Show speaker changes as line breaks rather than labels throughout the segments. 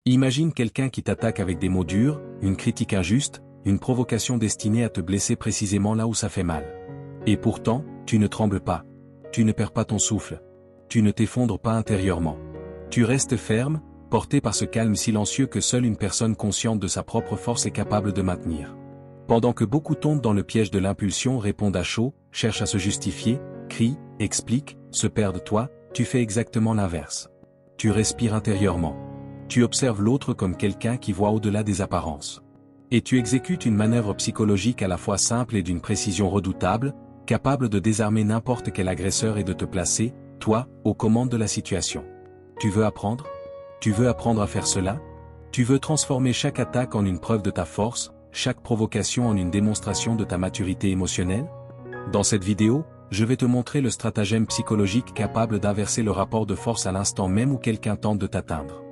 Imagine quelqu'un qui t'attaque avec des mots durs, une critique injuste, une provocation destinée à te blesser précisément là où ça fait mal. Et pourtant, tu ne trembles pas. Tu ne perds pas ton souffle. Tu ne t'effondres pas intérieurement. Tu restes ferme, porté par ce calme silencieux que seule une personne consciente de sa propre force est capable de maintenir. Pendant que beaucoup tombent dans le piège de l'impulsion, répondent à chaud, cherchent à se justifier, crient, expliquent, se perdent toi, tu fais exactement l'inverse. Tu respires intérieurement. Tu observes l'autre comme quelqu'un qui voit au-delà des apparences. Et tu exécutes une manœuvre psychologique à la fois simple et d'une précision redoutable, capable de désarmer n'importe quel agresseur et de te placer, toi, aux commandes de la situation. Tu veux apprendre? Tu veux apprendre à faire cela? Tu veux transformer chaque attaque en une preuve de ta force, chaque provocation en une démonstration de ta maturité émotionnelle? Dans cette vidéo, je vais te montrer le stratagème psychologique capable d'inverser le rapport de force à l'instant même où quelqu'un tente de t'atteindre.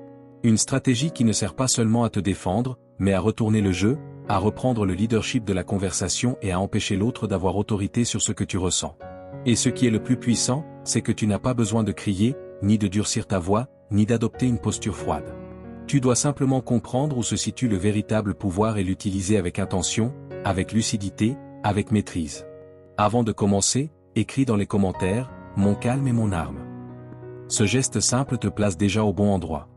Une stratégie qui ne sert pas seulement à te défendre, mais à retourner le jeu, à reprendre le leadership de la conversation et à empêcher l'autre d'avoir autorité sur ce que tu ressens. Et ce qui est le plus puissant, c'est que tu n'as pas besoin de crier, ni de durcir ta voix, ni d'adopter une posture froide. Tu dois simplement comprendre où se situe le véritable pouvoir et l'utiliser avec intention, avec lucidité, avec maîtrise. Avant de commencer, écris dans les commentaires, mon calme est mon arme. Ce geste simple te place déjà au bon endroit.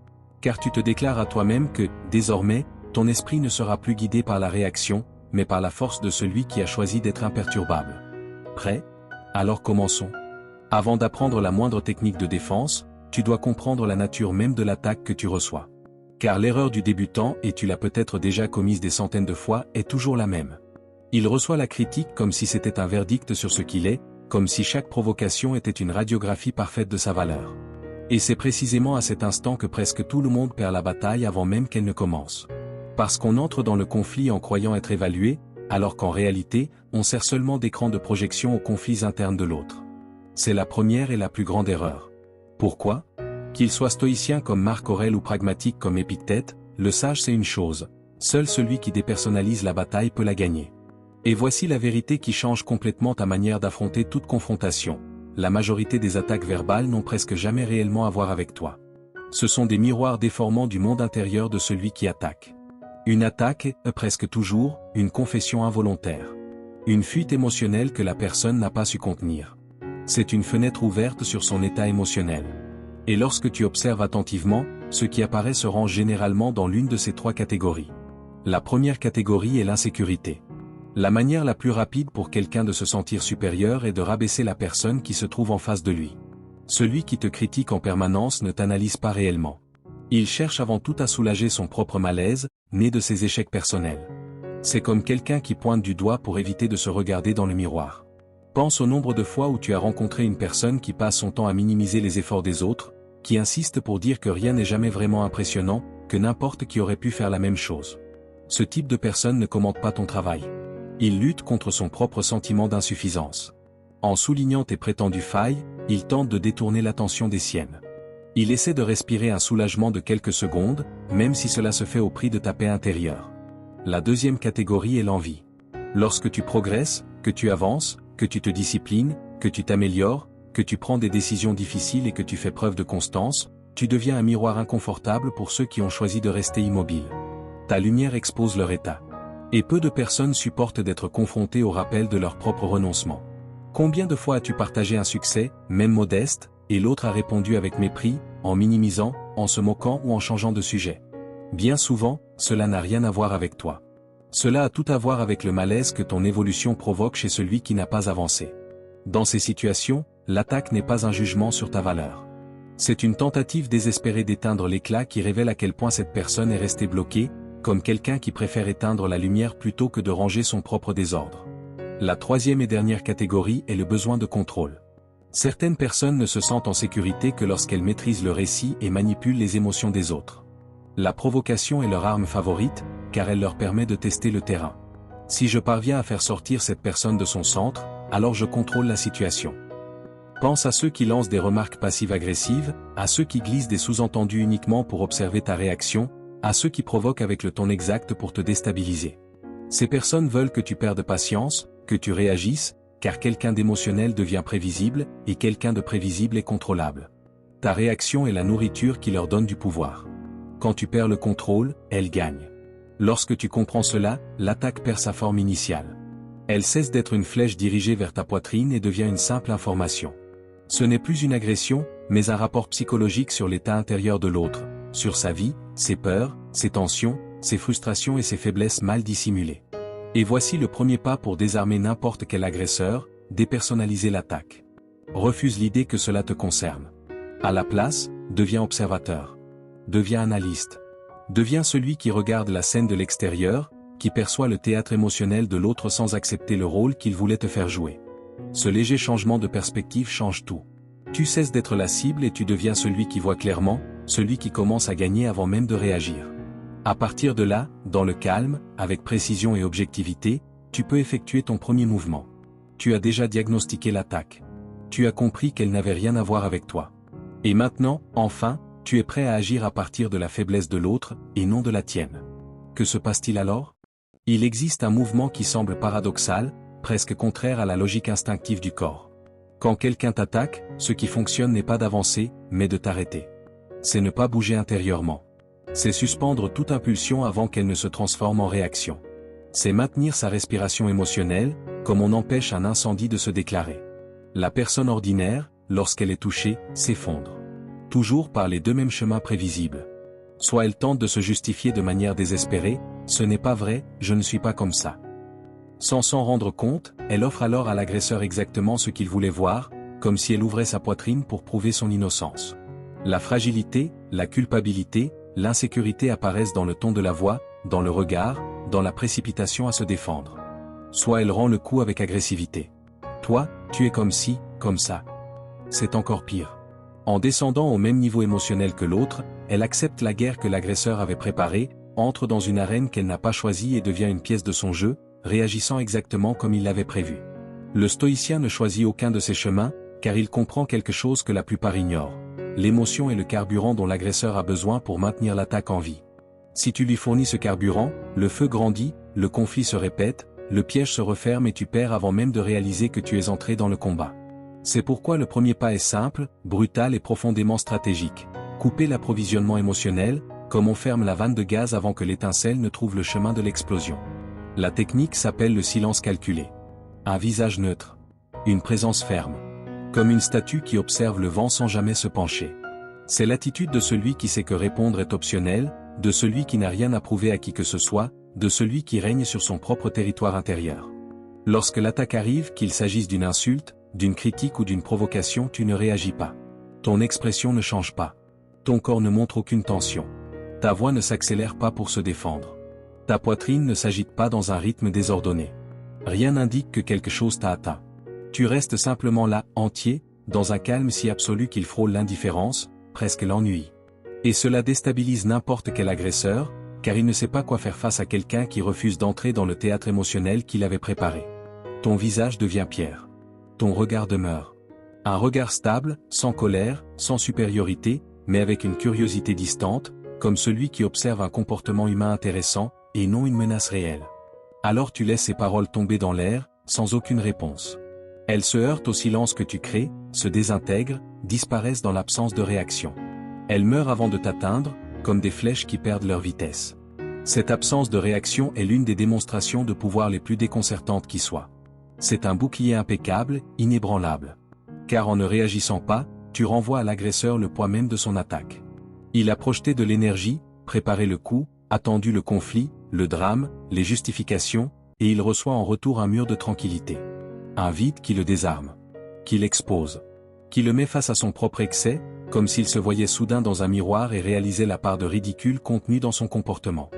Car tu te déclares à toi-même que, désormais, ton esprit ne sera plus guidé par la réaction, mais par la force de celui qui a choisi d'être imperturbable. Prêt? Alors commençons. Avant d'apprendre la moindre technique de défense, tu dois comprendre la nature même de l'attaque que tu reçois. Car l'erreur du débutant, et tu l'as peut-être déjà commise des centaines de fois, est toujours la même. Il reçoit la critique comme si c'était un verdict sur ce qu'il est, comme si chaque provocation était une radiographie parfaite de sa valeur. Et c'est précisément à cet instant que presque tout le monde perd la bataille avant même qu'elle ne commence. Parce qu'on entre dans le conflit en croyant être évalué, alors qu'en réalité, on sert seulement d'écran de projection aux conflits internes de l'autre. C'est la première et la plus grande erreur. Pourquoi? Qu'il soit stoïcien comme Marc Aurèle ou pragmatique comme Épictète, le sage sait une chose, seul celui qui dépersonnalise la bataille peut la gagner. Et voici la vérité qui change complètement ta manière d'affronter toute confrontation. La majorité des attaques verbales n'ont presque jamais réellement à voir avec toi. Ce sont des miroirs déformants du monde intérieur de celui qui attaque. Une attaque est, presque toujours, une confession involontaire. Une fuite émotionnelle que la personne n'a pas su contenir. C'est une fenêtre ouverte sur son état émotionnel. Et lorsque tu observes attentivement, ce qui apparaît se range généralement dans l'une de ces trois catégories. La première catégorie est l'insécurité. La manière la plus rapide pour quelqu'un de se sentir supérieur est de rabaisser la personne qui se trouve en face de lui. Celui qui te critique en permanence ne t'analyse pas réellement. Il cherche avant tout à soulager son propre malaise, né de ses échecs personnels. C'est comme quelqu'un qui pointe du doigt pour éviter de se regarder dans le miroir. Pense au nombre de fois où tu as rencontré une personne qui passe son temps à minimiser les efforts des autres, qui insiste pour dire que rien n'est jamais vraiment impressionnant, que n'importe qui aurait pu faire la même chose. Ce type de personne ne commente pas ton travail. Il lutte contre son propre sentiment d'insuffisance. En soulignant tes prétendues failles, il tente de détourner l'attention des siennes. Il essaie de respirer un soulagement de quelques secondes, même si cela se fait au prix de ta paix intérieure. La deuxième catégorie est l'envie. Lorsque tu progresses, que tu avances, que tu te disciplines, que tu t'améliores, que tu prends des décisions difficiles et que tu fais preuve de constance, tu deviens un miroir inconfortable pour ceux qui ont choisi de rester immobiles. Ta lumière expose leur état. Et peu de personnes supportent d'être confrontées au rappel de leur propre renoncement. Combien de fois as-tu partagé un succès, même modeste, et l'autre a répondu avec mépris, en minimisant, en se moquant ou en changeant de sujet? Bien souvent, cela n'a rien à voir avec toi. Cela a tout à voir avec le malaise que ton évolution provoque chez celui qui n'a pas avancé. Dans ces situations, l'attaque n'est pas un jugement sur ta valeur. C'est une tentative désespérée d'éteindre l'éclat qui révèle à quel point cette personne est restée bloquée, comme quelqu'un qui préfère éteindre la lumière plutôt que de ranger son propre désordre. La troisième et dernière catégorie est le besoin de contrôle. Certaines personnes ne se sentent en sécurité que lorsqu'elles maîtrisent le récit et manipulent les émotions des autres. La provocation est leur arme favorite, car elle leur permet de tester le terrain. Si je parviens à faire sortir cette personne de son centre, alors je contrôle la situation. Pense à ceux qui lancent des remarques passives-agressives, à ceux qui glissent des sous-entendus uniquement pour observer ta réaction, à ceux qui provoquent avec le ton exact pour te déstabiliser. Ces personnes veulent que tu perdes patience, que tu réagisses, car quelqu'un d'émotionnel devient prévisible, et quelqu'un de prévisible est contrôlable. Ta réaction est la nourriture qui leur donne du pouvoir. quand tu perds le contrôle, elle gagne. Lorsque tu comprends cela, l'attaque perd sa forme initiale. Elle cesse d'être une flèche dirigée vers ta poitrine et devient une simple information. Ce n'est plus une agression, mais un rapport psychologique sur l'état intérieur de l'autre, sur sa vie, ses peurs, ses tensions, ses frustrations et ses faiblesses mal dissimulées. Et voici le premier pas pour désarmer n'importe quel agresseur, dépersonnaliser l'attaque. Refuse l'idée que cela te concerne. À la place, deviens observateur. Deviens analyste. Deviens celui qui regarde la scène de l'extérieur, qui perçoit le théâtre émotionnel de l'autre sans accepter le rôle qu'il voulait te faire jouer. Ce léger changement de perspective change tout. Tu cesses d'être la cible et tu deviens celui qui voit clairement, celui qui commence à gagner avant même de réagir. À partir de là, dans le calme, avec précision et objectivité, tu peux effectuer ton premier mouvement. Tu as déjà diagnostiqué l'attaque. Tu as compris qu'elle n'avait rien à voir avec toi. Et maintenant, enfin, tu es prêt à agir à partir de la faiblesse de l'autre, et non de la tienne. Que se passe-t-il alors? Il existe un mouvement qui semble paradoxal, presque contraire à la logique instinctive du corps. Quand quelqu'un t'attaque, ce qui fonctionne n'est pas d'avancer, mais de t'arrêter. C'est ne pas bouger intérieurement. C'est suspendre toute impulsion avant qu'elle ne se transforme en réaction. C'est maintenir sa respiration émotionnelle, comme on empêche un incendie de se déclarer. La personne ordinaire, lorsqu'elle est touchée, s'effondre. Toujours par les deux mêmes chemins prévisibles. Soit elle tente de se justifier de manière désespérée, ce n'est pas vrai, je ne suis pas comme ça. Sans s'en rendre compte, elle offre alors à l'agresseur exactement ce qu'il voulait voir, comme si elle ouvrait sa poitrine pour prouver son innocence. La fragilité, la culpabilité, l'insécurité apparaissent dans le ton de la voix, dans le regard, dans la précipitation à se défendre. Soit elle rend le coup avec agressivité. Toi, tu es comme ci, comme ça. C'est encore pire. En descendant au même niveau émotionnel que l'autre, elle accepte la guerre que l'agresseur avait préparée, entre dans une arène qu'elle n'a pas choisie et devient une pièce de son jeu, réagissant exactement comme il l'avait prévu. Le stoïcien ne choisit aucun de ces chemins, car il comprend quelque chose que la plupart ignorent. L'émotion est le carburant dont l'agresseur a besoin pour maintenir l'attaque en vie. Si tu lui fournis ce carburant, le feu grandit, le conflit se répète, le piège se referme et tu perds avant même de réaliser que tu es entré dans le combat. C'est pourquoi le premier pas est simple, brutal et profondément stratégique. Couper l'approvisionnement émotionnel, comme on ferme la vanne de gaz avant que l'étincelle ne trouve le chemin de l'explosion. La technique s'appelle le silence calculé. Un visage neutre. Une présence ferme. Comme une statue qui observe le vent sans jamais se pencher. C'est l'attitude de celui qui sait que répondre est optionnel, de celui qui n'a rien à prouver à qui que ce soit, de celui qui règne sur son propre territoire intérieur. Lorsque l'attaque arrive, qu'il s'agisse d'une insulte, d'une critique ou d'une provocation, tu ne réagis pas. Ton expression ne change pas. Ton corps ne montre aucune tension. Ta voix ne s'accélère pas pour se défendre. Ta poitrine ne s'agite pas dans un rythme désordonné. Rien n'indique que quelque chose t'a atteint. Tu restes simplement là, entier, dans un calme si absolu qu'il frôle l'indifférence, presque l'ennui. Et cela déstabilise n'importe quel agresseur, car il ne sait pas quoi faire face à quelqu'un qui refuse d'entrer dans le théâtre émotionnel qu'il avait préparé. Ton visage devient pierre. Ton regard demeure. Un regard stable, sans colère, sans supériorité, mais avec une curiosité distante, comme celui qui observe un comportement humain intéressant, et non une menace réelle. Alors tu laisses ces paroles tomber dans l'air, sans aucune réponse. Elles se heurtent au silence que tu crées, se désintègrent, disparaissent dans l'absence de réaction. Elles meurent avant de t'atteindre, comme des flèches qui perdent leur vitesse. Cette absence de réaction est l'une des démonstrations de pouvoir les plus déconcertantes qui soient. C'est un bouclier impeccable, inébranlable. Car en ne réagissant pas, tu renvoies à l'agresseur le poids même de son attaque. Il a projeté de l'énergie, préparé le coup, attendu le conflit, le drame, les justifications, et il reçoit en retour un mur de tranquillité. Un vide qui le désarme. Qui l'expose. Qui le met face à son propre excès, comme s'il se voyait soudain dans un miroir et réalisait la part de ridicule contenue dans son comportement.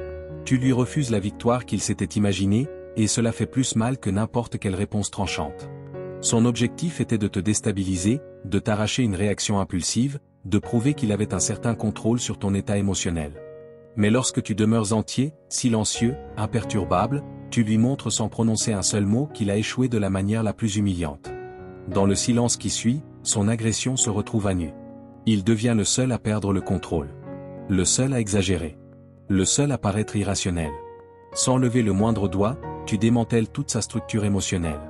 Tu lui refuses la victoire qu'il s'était imaginée, et cela fait plus mal que n'importe quelle réponse tranchante. Son objectif était de te déstabiliser, de t'arracher une réaction impulsive, de prouver qu'il avait un certain contrôle sur ton état émotionnel. Mais lorsque tu demeures entier, silencieux, imperturbable, tu lui montres sans prononcer un seul mot qu'il a échoué de la manière la plus humiliante. Dans le silence qui suit, son agression se retrouve à nu. Il devient le seul à perdre le contrôle. Le seul à exagérer. Le seul à paraître irrationnel. Sans lever le moindre doigt, tu démantèles toute sa structure émotionnelle.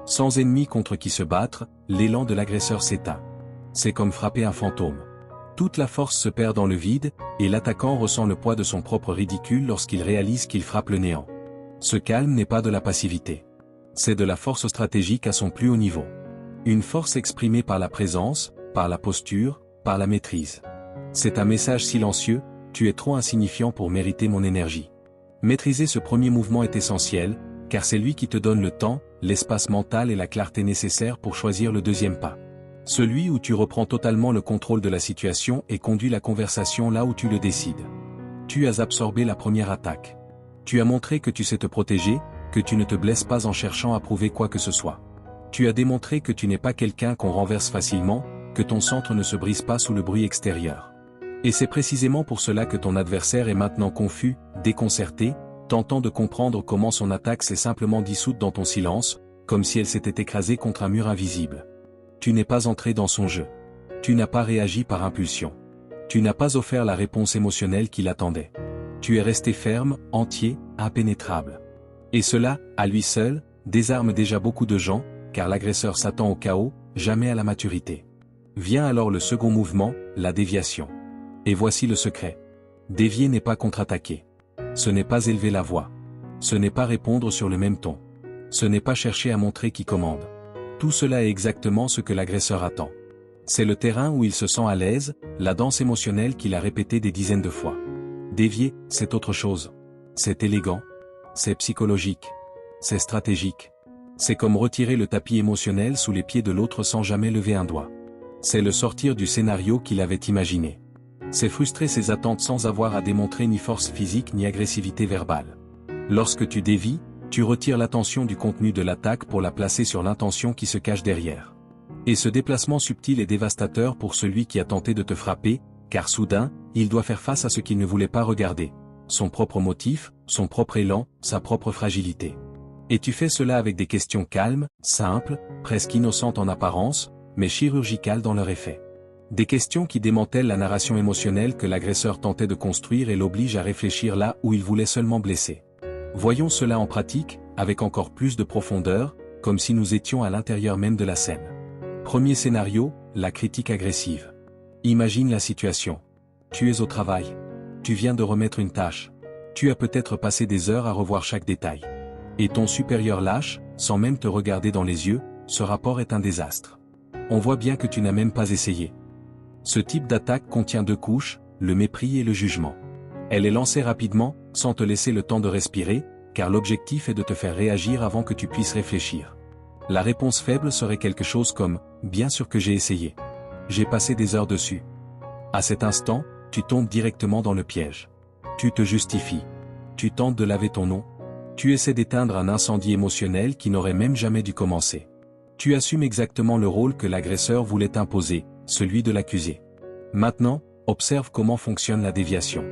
Sans ennemi contre qui se battre, l'élan de l'agresseur s'éteint. C'est comme frapper un fantôme. Toute la force se perd dans le vide, et l'attaquant ressent le poids de son propre ridicule lorsqu'il réalise qu'il frappe le néant. Ce calme n'est pas de la passivité. C'est de la force stratégique à son plus haut niveau. Une force exprimée par la présence, par la posture, par la maîtrise. C'est un message silencieux, tu es trop insignifiant pour mériter mon énergie. Maîtriser ce premier mouvement est essentiel, car c'est lui qui te donne le temps, l'espace mental et la clarté nécessaires pour choisir le deuxième pas. Celui où tu reprends totalement le contrôle de la situation et conduis la conversation là où tu le décides. Tu as absorbé la première attaque. Tu as montré que tu sais te protéger, que tu ne te blesses pas en cherchant à prouver quoi que ce soit. Tu as démontré que tu n'es pas quelqu'un qu'on renverse facilement, que ton centre ne se brise pas sous le bruit extérieur. Et c'est précisément pour cela que ton adversaire est maintenant confus, déconcerté, tentant de comprendre comment son attaque s'est simplement dissoute dans ton silence, comme si elle s'était écrasée contre un mur invisible. Tu n'es pas entré dans son jeu. Tu n'as pas réagi par impulsion. Tu n'as pas offert la réponse émotionnelle qu'il attendait. Tu es resté ferme, entier, impénétrable. Et cela, à lui seul, désarme déjà beaucoup de gens, car l'agresseur s'attend au chaos, jamais à la maturité. Vient alors le second mouvement, la déviation. Et voici le secret. Dévier n'est pas contre-attaquer. Ce n'est pas élever la voix. Ce n'est pas répondre sur le même ton. Ce n'est pas chercher à montrer qui commande. Tout cela est exactement ce que l'agresseur attend. C'est le terrain où il se sent à l'aise, la danse émotionnelle qu'il a répétée des dizaines de fois. Dévier, c'est autre chose. C'est élégant. C'est psychologique. C'est stratégique. C'est comme retirer le tapis émotionnel sous les pieds de l'autre sans jamais lever un doigt. C'est le sortir du scénario qu'il avait imaginé. C'est frustrer ses attentes sans avoir à démontrer ni force physique ni agressivité verbale. Lorsque tu dévies, tu retires l'attention du contenu de l'attaque pour la placer sur l'intention qui se cache derrière. Et ce déplacement subtil est dévastateur pour celui qui a tenté de te frapper, car soudain, il doit faire face à ce qu'il ne voulait pas regarder. Son propre motif, son propre élan, sa propre fragilité. Et tu fais cela avec des questions calmes, simples, presque innocentes en apparence, mais chirurgicales dans leur effet. Des questions qui démantèlent la narration émotionnelle que l'agresseur tentait de construire et l'obligent à réfléchir là où il voulait seulement blesser. Voyons cela en pratique, avec encore plus de profondeur, comme si nous étions à l'intérieur même de la scène. Premier scénario, la critique agressive. Imagine la situation. Tu es au travail. Tu viens de remettre une tâche. Tu as peut-être passé des heures à revoir chaque détail. Et ton supérieur lâche, sans même te regarder dans les yeux, ce rapport est un désastre. On voit bien que tu n'as même pas essayé. Ce type d'attaque contient deux couches, le mépris et le jugement. Elle est lancée rapidement, sans te laisser le temps de respirer, car l'objectif est de te faire réagir avant que tu puisses réfléchir. La réponse faible serait quelque chose comme « Bien sûr que j'ai essayé. J'ai passé des heures dessus. » À cet instant, tu tombes directement dans le piège. Tu te justifies. Tu tentes de laver ton nom. Tu essaies d'éteindre un incendie émotionnel qui n'aurait même jamais dû commencer. Tu assumes exactement le rôle que l'agresseur voulait imposer, celui de l'accusé. Maintenant, observe comment fonctionne la déviation.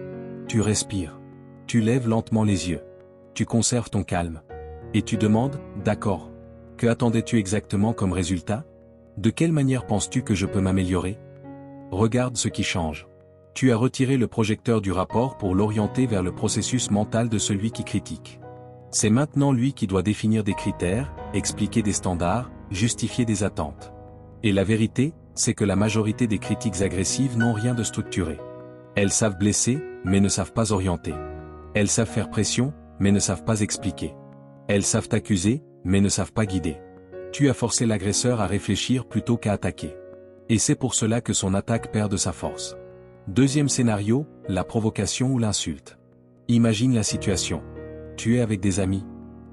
Tu respires. Tu lèves lentement les yeux. Tu conserves ton calme. Et tu demandes, d'accord. Que attendais-tu exactement comme résultat? De quelle manière penses-tu que je peux m'améliorer? Regarde ce qui change. Tu as retiré le projecteur du rapport pour l'orienter vers le processus mental de celui qui critique. C'est maintenant lui qui doit définir des critères, expliquer des standards, justifier des attentes. Et la vérité, c'est que la majorité des critiques agressives n'ont rien de structuré. Elles savent blesser, mais ne savent pas orienter. Elles savent faire pression, mais ne savent pas expliquer. Elles savent accuser, mais ne savent pas guider. Tu as forcé l'agresseur à réfléchir plutôt qu'à attaquer. Et c'est pour cela que son attaque perd de sa force. Deuxième scénario, la provocation ou l'insulte. Imagine la situation. Tu es avec des amis.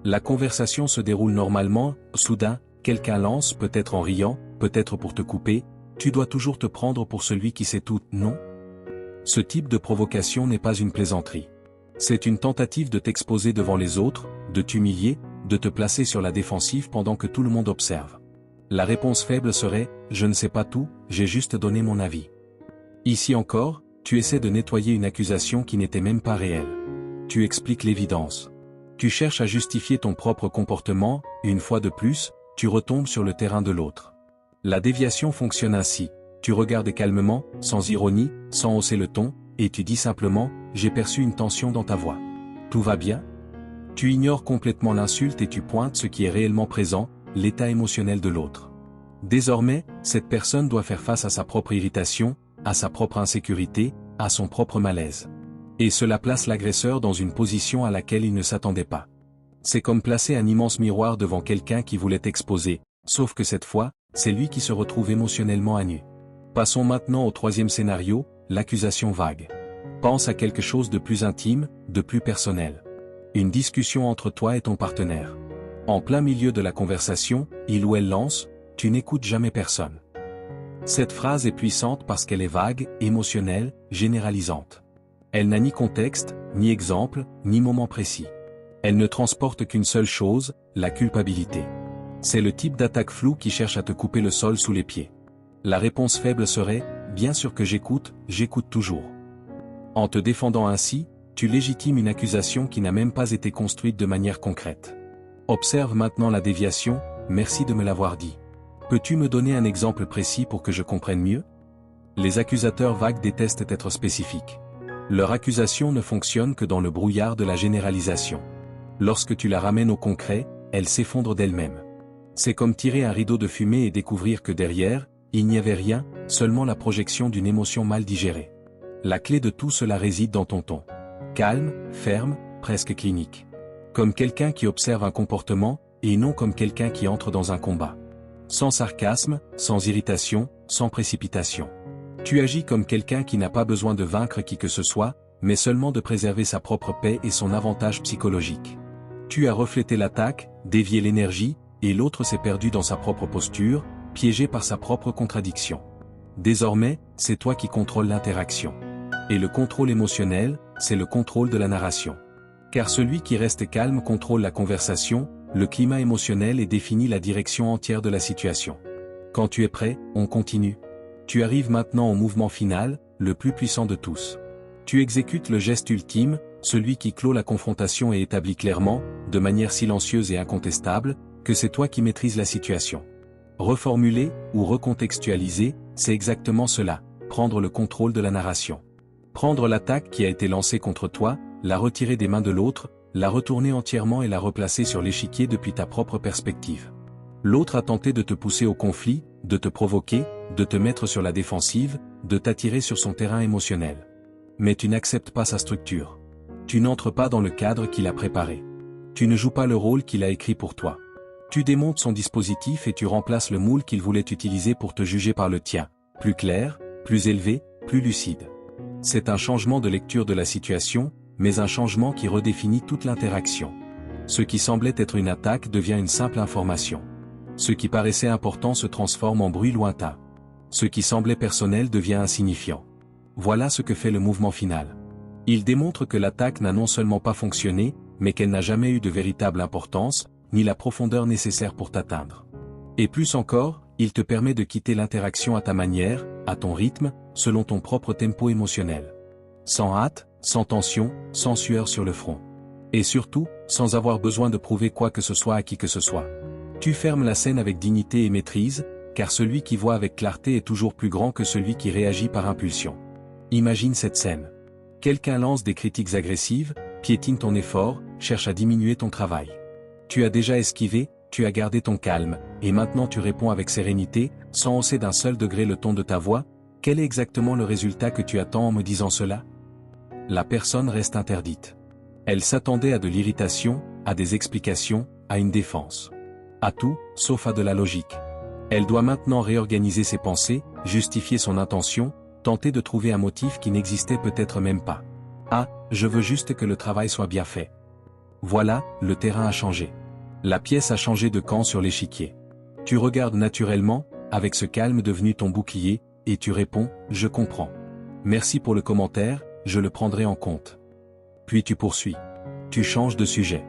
La conversation se déroule normalement, soudain, quelqu'un lance, peut-être en riant, peut-être pour te couper, tu dois toujours te prendre pour celui qui sait tout, non? Ce type de provocation n'est pas une plaisanterie. C'est une tentative de t'exposer devant les autres, de t'humilier, de te placer sur la défensive pendant que tout le monde observe. La réponse faible serait « Je ne sais pas tout, j'ai juste donné mon avis ». Ici encore, tu essaies de nettoyer une accusation qui n'était même pas réelle. Tu expliques l'évidence. Tu cherches à justifier ton propre comportement, une fois de plus, tu retombes sur le terrain de l'autre. La déviation fonctionne ainsi. Tu regardes calmement, sans ironie, sans hausser le ton, et tu dis simplement « J'ai perçu une tension dans ta voix. Tout va bien ?» Tu ignores complètement l'insulte et tu pointes ce qui est réellement présent, l'état émotionnel de l'autre. Désormais, cette personne doit faire face à sa propre irritation, à sa propre insécurité, à son propre malaise. Et cela place l'agresseur dans une position à laquelle il ne s'attendait pas. C'est comme placer un immense miroir devant quelqu'un qui voulait exposer, sauf que cette fois, c'est lui qui se retrouve émotionnellement à nu. Passons maintenant au troisième scénario, l'accusation vague. Pense à quelque chose de plus intime, de plus personnel. Une discussion entre toi et ton partenaire. En plein milieu de la conversation, il ou elle lance « Tu n'écoutes jamais personne ». Cette phrase est puissante parce qu'elle est vague, émotionnelle, généralisante. Elle n'a ni contexte, ni exemple, ni moment précis. Elle ne transporte qu'une seule chose, la culpabilité. C'est le type d'attaque floue qui cherche à te couper le sol sous les pieds. La réponse faible serait « Bien sûr que j'écoute toujours ». En te défendant ainsi, tu légitimes une accusation qui n'a même pas été construite de manière concrète. Observe maintenant la déviation, merci de me l'avoir dit. Peux-tu me donner un exemple précis pour que je comprenne mieux? Les accusateurs vagues détestent être spécifiques. Leur accusation ne fonctionne que dans le brouillard de la généralisation. Lorsque tu la ramènes au concret, elle s'effondre d'elle-même. C'est comme tirer un rideau de fumée et découvrir que derrière, il n'y avait rien, seulement la projection d'une émotion mal digérée. La clé de tout cela réside dans ton ton. Calme, ferme, presque clinique. Comme quelqu'un qui observe un comportement, et non comme quelqu'un qui entre dans un combat. Sans sarcasme, sans irritation, sans précipitation. Tu agis comme quelqu'un qui n'a pas besoin de vaincre qui que ce soit, mais seulement de préserver sa propre paix et son avantage psychologique. Tu as reflété l'attaque, dévié l'énergie, et l'autre s'est perdu dans sa propre posture, piégé par sa propre contradiction. Désormais, c'est toi qui contrôles l'interaction. Et le contrôle émotionnel, c'est le contrôle de la narration. Car celui qui reste calme contrôle la conversation, le climat émotionnel et définit la direction entière de la situation. Quand tu es prêt, on continue. Tu arrives maintenant au mouvement final, le plus puissant de tous. Tu exécutes le geste ultime, celui qui clôt la confrontation et établit clairement, de manière silencieuse et incontestable, que c'est toi qui maîtrises la situation. Reformuler, ou recontextualiser, c'est exactement cela, prendre le contrôle de la narration. Prendre l'attaque qui a été lancée contre toi, la retirer des mains de l'autre, la retourner entièrement et la replacer sur l'échiquier depuis ta propre perspective. L'autre a tenté de te pousser au conflit, de te provoquer, de te mettre sur la défensive, de t'attirer sur son terrain émotionnel. Mais tu n'acceptes pas sa structure. Tu n'entres pas dans le cadre qu'il a préparé. Tu ne joues pas le rôle qu'il a écrit pour toi. Tu démontes son dispositif et tu remplaces le moule qu'il voulait utiliser pour te juger par le tien, plus clair, plus élevé, plus lucide. C'est un changement de lecture de la situation, mais un changement qui redéfinit toute l'interaction. Ce qui semblait être une attaque devient une simple information. Ce qui paraissait important se transforme en bruit lointain. Ce qui semblait personnel devient insignifiant. Voilà ce que fait le mouvement final. Il démontre que l'attaque n'a non seulement pas fonctionné, mais qu'elle n'a jamais eu de véritable importance, ni la profondeur nécessaire pour t'atteindre. Et plus encore, il te permet de quitter l'interaction à ta manière, à ton rythme, selon ton propre tempo émotionnel. Sans hâte, sans tension, sans sueur sur le front. Et surtout, sans avoir besoin de prouver quoi que ce soit à qui que ce soit. Tu fermes la scène avec dignité et maîtrise, car celui qui voit avec clarté est toujours plus grand que celui qui réagit par impulsion. Imagine cette scène. Quelqu'un lance des critiques agressives, piétine ton effort, cherche à diminuer ton travail. Tu as déjà esquivé, tu as gardé ton calme, et maintenant tu réponds avec sérénité, sans hausser d'un seul degré le ton de ta voix. Quel est exactement le résultat que tu attends en me disant cela? La personne reste interdite. Elle s'attendait à de l'irritation, à des explications, à une défense. À tout, sauf à de la logique. Elle doit maintenant réorganiser ses pensées, justifier son intention, tenter de trouver un motif qui n'existait peut-être même pas. Ah, je veux juste que le travail soit bien fait. Voilà, le terrain a changé. La pièce a changé de camp sur l'échiquier. Tu regardes naturellement, avec ce calme devenu ton bouclier, et tu réponds, je comprends. Merci pour le commentaire, je le prendrai en compte. Puis tu poursuis. Tu changes de sujet.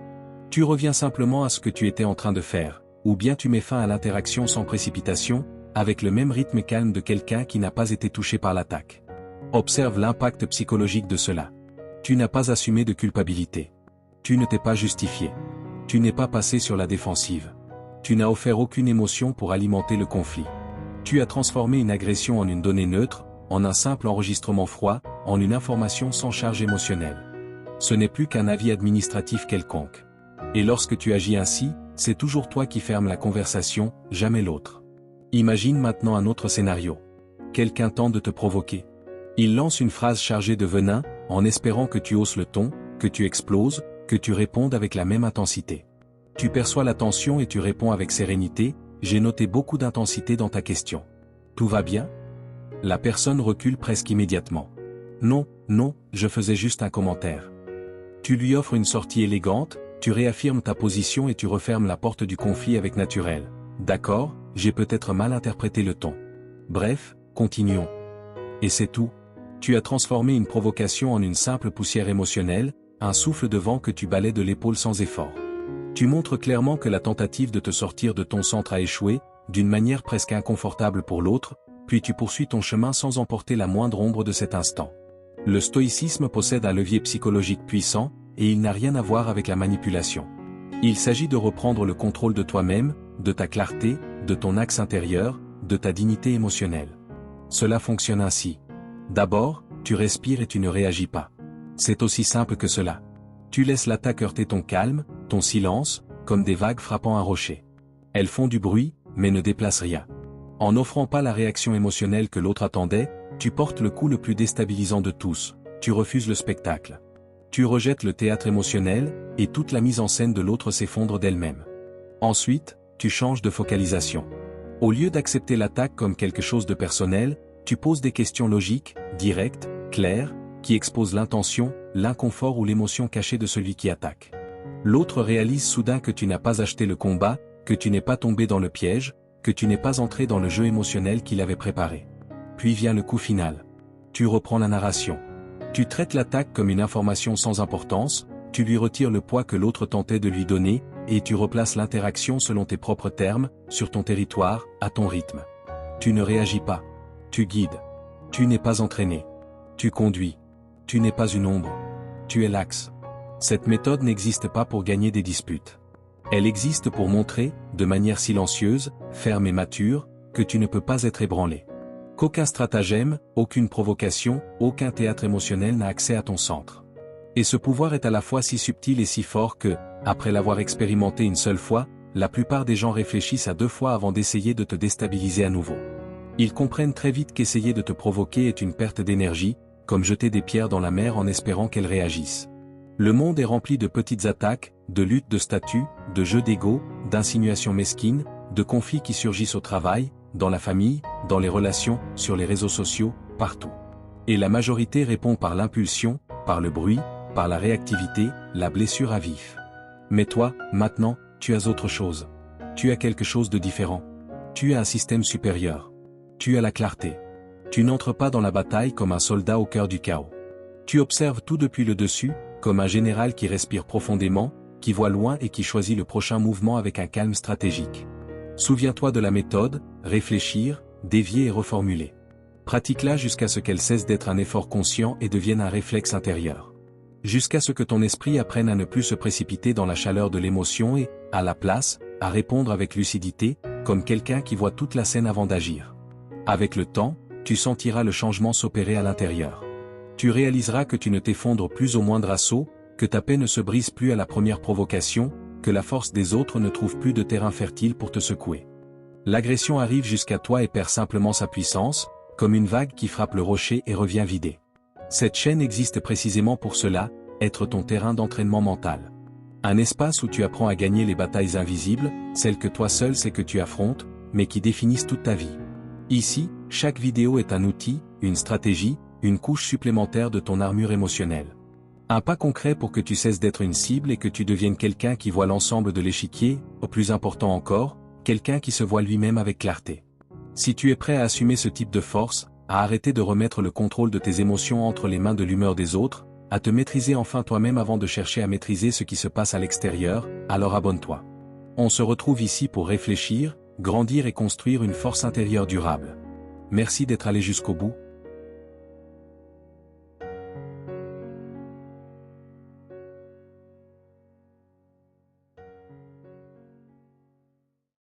Tu reviens simplement à ce que tu étais en train de faire, ou bien tu mets fin à l'interaction sans précipitation, avec le même rythme calme de quelqu'un qui n'a pas été touché par l'attaque. Observe l'impact psychologique de cela. Tu n'as pas assumé de culpabilité. Tu ne t'es pas justifié. Tu n'es pas passé sur la défensive. Tu n'as offert aucune émotion pour alimenter le conflit. Tu as transformé une agression en une donnée neutre, en un simple enregistrement froid, en une information sans charge émotionnelle. Ce n'est plus qu'un avis administratif quelconque. Et lorsque tu agis ainsi, c'est toujours toi qui fermes la conversation, jamais l'autre. Imagine maintenant un autre scénario. quelqu'un tente de te provoquer. Il lance une phrase chargée de venin, en espérant que tu hausses le ton, que tu exploses, que tu répondes avec la même intensité. Tu perçois la tension et tu réponds avec sérénité, j'ai noté beaucoup d'intensité dans ta question. Tout va bien? La personne recule presque immédiatement. Non, non, je faisais juste un commentaire. Tu lui offres une sortie élégante, tu réaffirmes ta position et tu refermes la porte du conflit avec naturel. D'accord, j'ai peut-être mal interprété le ton. Bref, continuons. Et c'est tout. Tu as transformé une provocation en une simple poussière émotionnelle, un souffle de vent que tu balais de l'épaule sans effort. Tu montres clairement que la tentative de te sortir de ton centre a échoué, d'une manière presque inconfortable pour l'autre, puis tu poursuis ton chemin sans emporter la moindre ombre de cet instant. Le stoïcisme possède un levier psychologique puissant, et il n'a rien à voir avec la manipulation. Il s'agit de reprendre le contrôle de toi-même, de ta clarté, de ton axe intérieur, de ta dignité émotionnelle. Cela fonctionne ainsi. D'abord, tu respires et tu ne réagis pas. C'est aussi simple que cela. Tu laisses l'attaque heurter ton calme, ton silence, comme des vagues frappant un rocher. Elles font du bruit, mais ne déplacent rien. En n'offrant pas la réaction émotionnelle que l'autre attendait, tu portes le coup le plus déstabilisant de tous, tu refuses le spectacle. Tu rejettes le théâtre émotionnel, et toute la mise en scène de l'autre s'effondre d'elle-même. Ensuite, tu changes de focalisation. Au lieu d'accepter l'attaque comme quelque chose de personnel, tu poses des questions logiques, directes, claires, qui exposent l'intention, l'inconfort ou l'émotion cachée de celui qui attaque. L'autre réalise soudain que tu n'as pas acheté le combat, que tu n'es pas tombé dans le piège, que tu n'es pas entré dans le jeu émotionnel qu'il avait préparé. Puis vient le coup final. Tu reprends la narration. Tu traites l'attaque comme une information sans importance, tu lui retires le poids que l'autre tentait de lui donner, et tu replaces l'interaction selon tes propres termes, sur ton territoire, à ton rythme. Tu ne réagis pas. Tu guides. Tu n'es pas entraîné. Tu conduis. Tu n'es pas une ombre. Tu es l'axe. Cette méthode n'existe pas pour gagner des disputes. Elle existe pour montrer, de manière silencieuse, ferme et mature, que tu ne peux pas être ébranlé. Qu'aucun stratagème, aucune provocation, aucun théâtre émotionnel n'a accès à ton centre. Et ce pouvoir est à la fois si subtil et si fort que, après l'avoir expérimenté une seule fois, la plupart des gens réfléchissent à 2 fois avant d'essayer de te déstabiliser à nouveau. Ils comprennent très vite qu'essayer de te provoquer est une perte d'énergie, comme jeter des pierres dans la mer en espérant qu'elles réagissent. Le monde est rempli de petites attaques, de luttes de statut, de jeux d'ego, d'insinuations mesquines, de conflits qui surgissent au travail, dans la famille, dans les relations, sur les réseaux sociaux, partout. Et la majorité répond par l'impulsion, par le bruit, par la réactivité, la blessure à vif. Mais toi, maintenant, tu as autre chose. Tu as quelque chose de différent. Tu as un système supérieur. Tu as la clarté. Tu n'entres pas dans la bataille comme un soldat au cœur du chaos. Tu observes tout depuis le dessus, comme un général qui respire profondément, qui voit loin et qui choisit le prochain mouvement avec un calme stratégique. Souviens-toi de la méthode, réfléchir, dévier et reformuler. Pratique-la jusqu'à ce qu'elle cesse d'être un effort conscient et devienne un réflexe intérieur. Jusqu'à ce que ton esprit apprenne à ne plus se précipiter dans la chaleur de l'émotion et, à la place, à répondre avec lucidité, comme quelqu'un qui voit toute la scène avant d'agir. Avec le temps, tu sentiras le changement s'opérer à l'intérieur. Tu réaliseras que tu ne t'effondres plus au moindre assaut, que ta paix ne se brise plus à la première provocation, que la force des autres ne trouve plus de terrain fertile pour te secouer. L'agression arrive jusqu'à toi et perd simplement sa puissance, comme une vague qui frappe le rocher et revient vider. Cette chaîne existe précisément pour cela, être ton terrain d'entraînement mental. Un espace où tu apprends à gagner les batailles invisibles, celles que toi seul sais que tu affrontes, mais qui définissent toute ta vie. Ici, chaque vidéo est un outil, une stratégie, une couche supplémentaire de ton armure émotionnelle. Un pas concret pour que tu cesses d'être une cible et que tu deviennes quelqu'un qui voit l'ensemble de l'échiquier, au plus important encore, quelqu'un qui se voit lui-même avec clarté. Si tu es prêt à assumer ce type de force, à arrêter de remettre le contrôle de tes émotions entre les mains de l'humeur des autres, à te maîtriser enfin toi-même avant de chercher à maîtriser ce qui se passe à l'extérieur, alors abonne-toi. On se retrouve ici pour réfléchir, grandir et construire une force intérieure durable. Merci d'être allé jusqu'au bout.